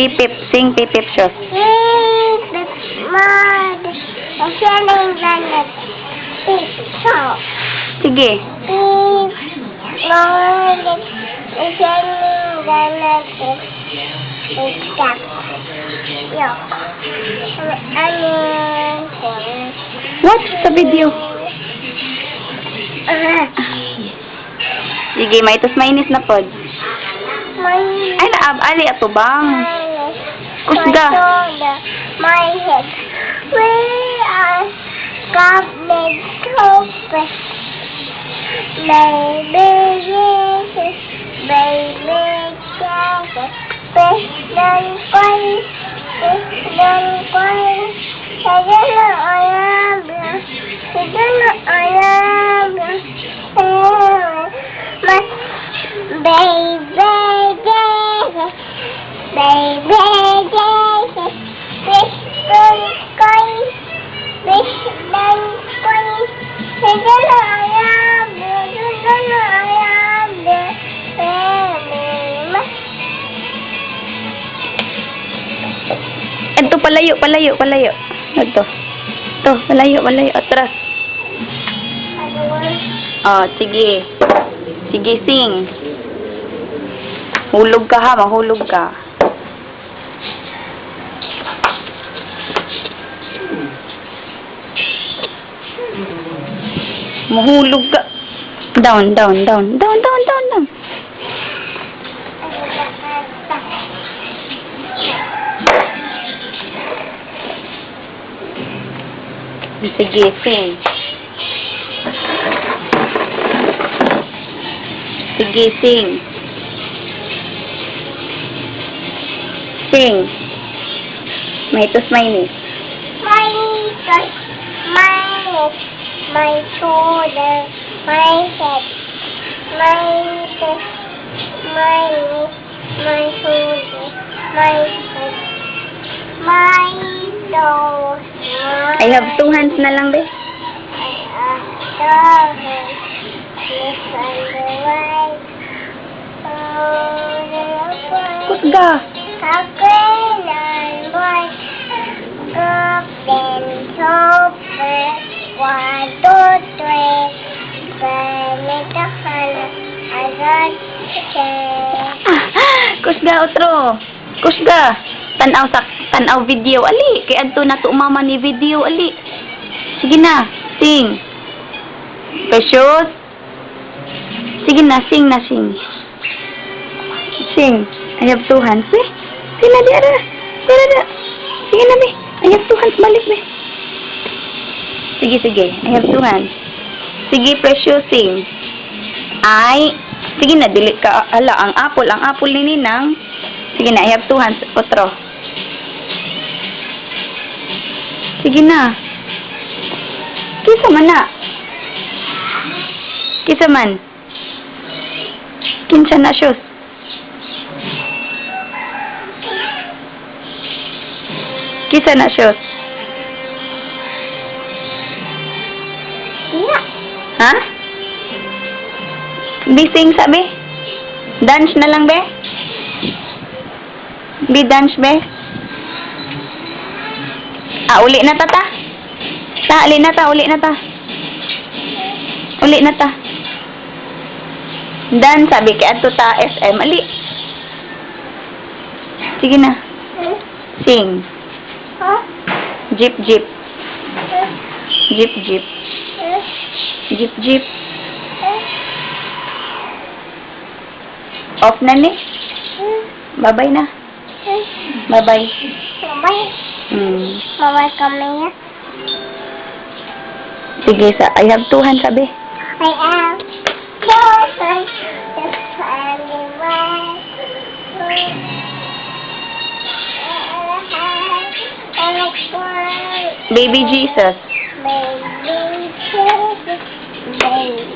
Pipip. Sing pipip shows. Pipip mud. Shining planet. Pip show. Sige. Pip mud. Shining planet. Pip duck. Yok. What? Sa video. Sige, may tos mainis na pod. Ay, naab, ali, ato bang? Kusga. My head. We are government hopeless. Baby Jesus, baby Jesus, President Christ, President Christ. Sige na, I love you. Sige na, I love you. Baby Jesus, baby Jesus, President Christ, President Christ. Sige na, I love you. Sige na, I love you. Ito, palayo, palayo, palayo. Ito. Ito, palayo, palayo. Atras. Oh, sige. Sige, sing. Hulog ka ha, mahulog ka. Mahulog ka. Down, down, down. Down, down, down, down. Sige, sing. Sige, sing. Sing. May tos mainis. My knees, my neck, my shoulder, my head, my chest, my neck, my shoulder, my head, my toes. I have 2 hands na lang, be. Kusga. Kusga, otro. Kusga. Tanaw video, ali. Kaya adto na to umama ni video, ali. Sige na, sing. Precious. Sige na, sing na, sing. Sing. I have 2 hands, be. Sige na, di ara. Sige na, sige na, be. I have 2 hands, balik, be. Sige, sige. I have 2 hands. Sige, Precious, sing. Sige na, dili ka. Ala, ang apple ni Ninang. Sige na, I have 2 hands. Otro. Sige na. Kisa man na. Kisa man. Kinsa na, shoes. Kisa na, shoes. Ha? Bising sabi? Dance na lang, be? Dance, be? Uli na ta. Uli na ta. Uli na ta. Dan, sabi kaya to ta SM. Ali. Sige na. Sing. Jeep, jeep. Jeep, jeep. Jeep, jeep. Off na ni. Bye-bye na. Bye-bye. Bye-bye. Bye-bye kami niya. Sige, I have 2 hands, sabi. I am Jordan. Just anyway. Baby Jesus. Baby Jesus. Baby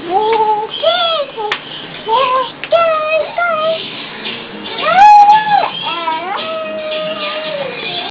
Jesus.